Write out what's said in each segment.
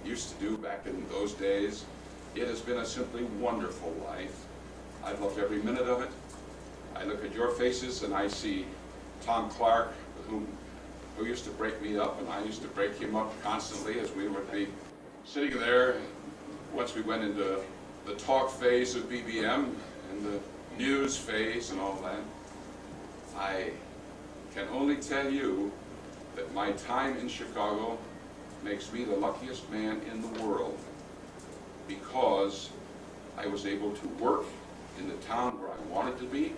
used to do back in those days. It has been a simply wonderful life. I've loved every minute of it. I look at your faces and I see Tom Clark, who used to break me up, and I used to break him up constantly as we would be sitting there. Once we went into the talk phase of BBM and the news phase and all that, I can only tell you that my time in Chicago makes me the luckiest man in the world, because I was able to work in the town where I wanted to be,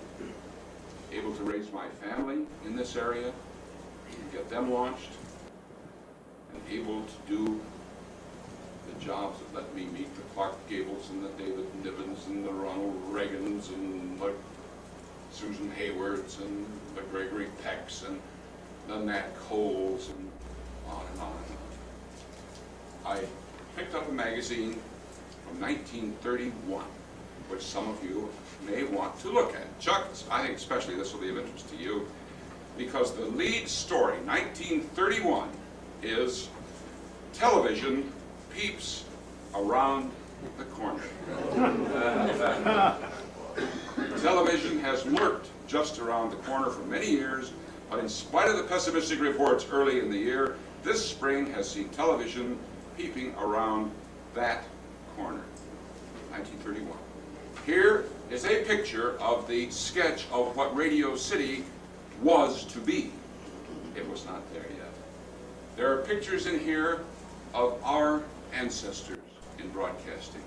able to raise my family in this area, get them launched, and able to do the jobs that let me meet the Clark Gables and the David Nivens and the Ronald Reagans and the Susan Haywards and the Gregory Pecks and the Nat Coles and on and on and on. I picked up a magazine from 1931, which some of you may want to look at. Chuck, I think especially this will be of interest to you, because the lead story, 1931, is television peeps around the corner. Television has lurked just around the corner for many years, but in spite of the pessimistic reports early in the year, this spring has seen television peeping around that corner. 1931. Here is a picture of the sketch of what Radio City was to be. It was not there yet. There are pictures in here of our ancestors in broadcasting.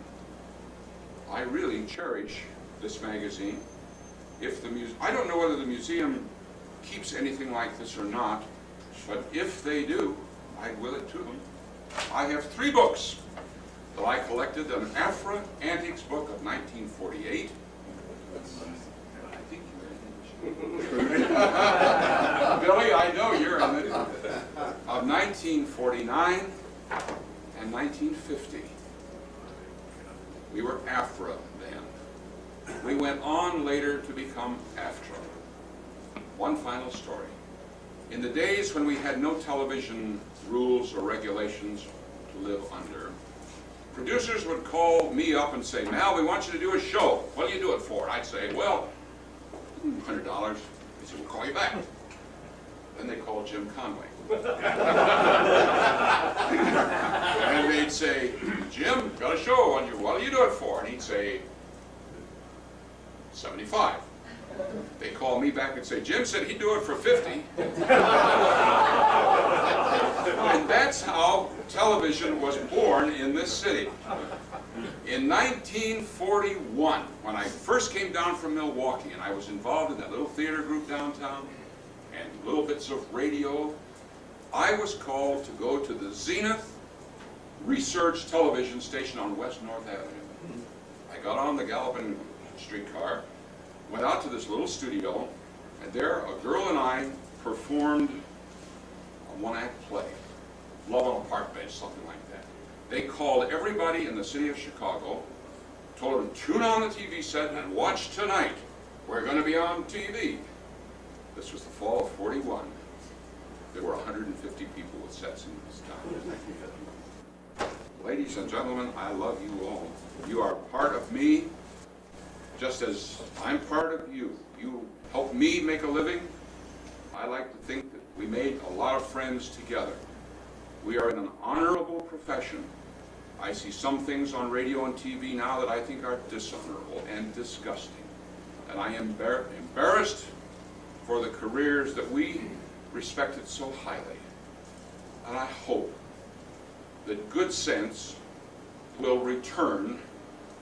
I really cherish this magazine. I don't know whether the museum keeps anything like this or not, but if they do, I will it to them. I have 3 books that I collected: an Afra Antiques book of 1948. I think you're in it. Billy, I know you're in it. Of 1949 and 1950. We were Afra then. We went on later to become AFTRA. One final story. In the days when we had no television rules or regulations to live under, producers would call me up and say, "Mal, we want you to do a show. What do you do it for?" I'd say, "Well, $100. They said, "We'll call you back." Then they called Jim Conway. And they'd say, "Jim, got a show on you. What do you do it for?" And he'd say, $75. They call me back and say, "Jim said he'd do it for $50. And that's how television was born in this city. In 1941, when I first came down from Milwaukee, and I was involved in that little theater group downtown and little bits of radio, I was called to go to the Zenith Research television station on West North Avenue. I got on the Gallivan streetcar, went out to this little studio, and there a girl and I performed a one-act play, Love on a Park Bench, something like that. They called everybody in the city of Chicago, told them, "Tune on the TV set and watch tonight. We're going to be on TV." This was the fall of '41. There were 150 people with sets in this town. Ladies and gentlemen, I love you all. You are part of me, just as I'm part of you. You helped me make a living. I like to think that we made a lot of friends together. We are in an honorable profession. I see some things on radio and TV now that I think are dishonorable and disgusting. And I am embarrassed for the careers that we respected so highly. And I hope that good sense will return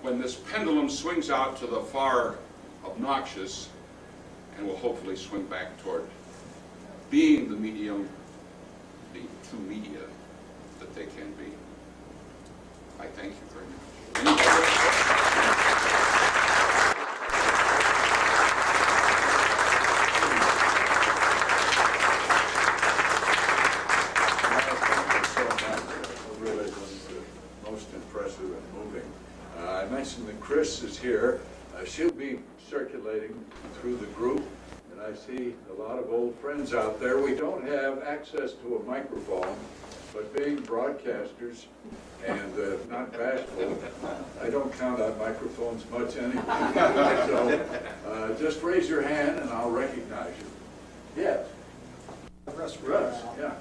when this pendulum swings out to the far obnoxious, and will hopefully swing back toward being the medium, the 2 media that they can be. I thank you very much. Really was most impressive and moving. I mentioned that Chris is here. She'll be circulating through the group, and I see a lot of old friends out there. We don't have access to a microphone, but being broadcasters and not bashful, I don't count on microphones much anyway. So just raise your hand and I'll recognize you. Yes. Russ, Yeah.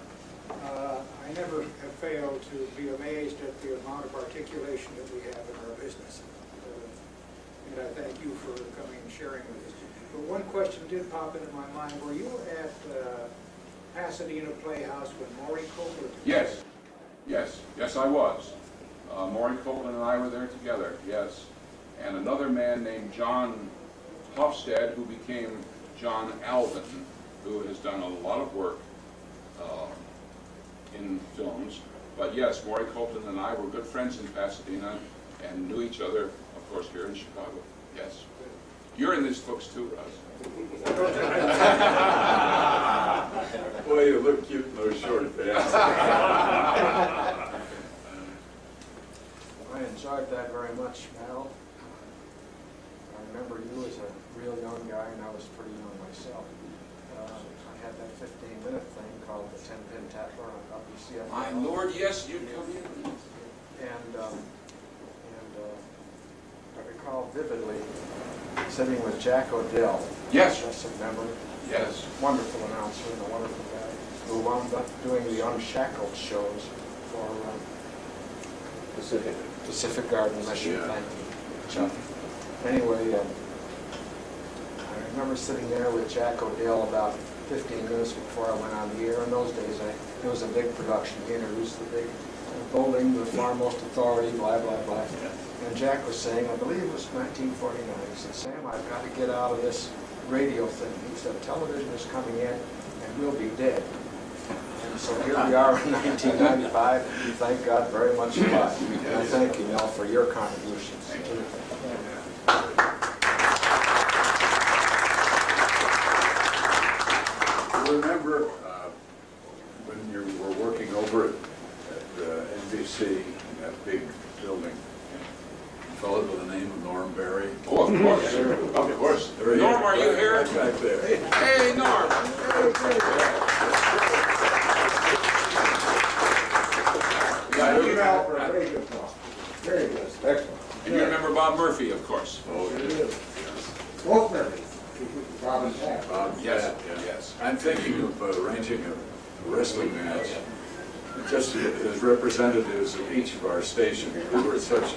I never have failed to be amazed at the amount of articulation that we have in our business. And I thank you for coming and sharing with us. But one question did pop into my mind. Were you at Pasadena Playhouse when Maury Copeland? Yes, yes, I was. Maury Copeland and I were there together, yes. And another man named John Hofstad, who became John Alvin, who has done a lot of work in films. But yes, Maury Copeland and I were good friends in Pasadena and knew each other, of course, here in Chicago. Yes. You're in these books too, Russ. Boy, you look cute in those short pants. I enjoyed that very much, Mal. I remember you as a real young guy, and I was pretty young myself. I had that 15-minute thing called the 10-Pin Tatler on WCFL. My Lord, yes, you'd come in. And I recall vividly sitting with Jack O'Dell. Yes. Just a memory. Yes. Wonderful announcer and a wonderful guy who wound up doing the Unshackled shows for Pacific Garden Mission. Yeah. Thank you, Chuck. Anyway, I remember sitting there with Jack O'Dell about 15 minutes before I went on the air. In those days, it was a big production. He introduced the big Bowling, the foremost authority, blah, blah, blah. And Jack was saying, I believe it was 1949, he said, Sam, I've got to get out of this radio thing. He said, television is coming in and we'll be dead. And so here we are in 1995, and we thank God very much alive. And I thank you, Mel, for your contributions. You remember when you were working over at NBC, in that big building, a fellow by the name of Norm Barry? Oh, of course, of course. There he Norm, is. are you here? Right back there. Hey, Norm. Yeah, Very good, excellent. and you remember Bob Murphy, of course. Oh, yeah. Both Murphy, Robin Taft. Yes, Yeah. yes. I'm thinking of arranging a wrestling match, just as representatives of each of our stations. We were such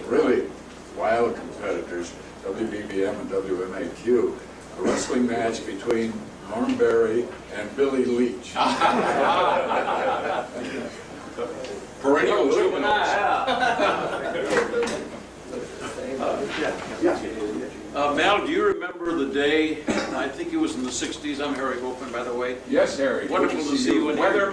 really wild competitors, WBBM and WMAQ. A wrestling match between Norm Barry and Billy Leach. Perennial juveniles. Mal, do you remember the day, I think it was in the 60s, I'm Harry Hopeman, by the way. Yes, Harry. Wonderful to see you. Weatherman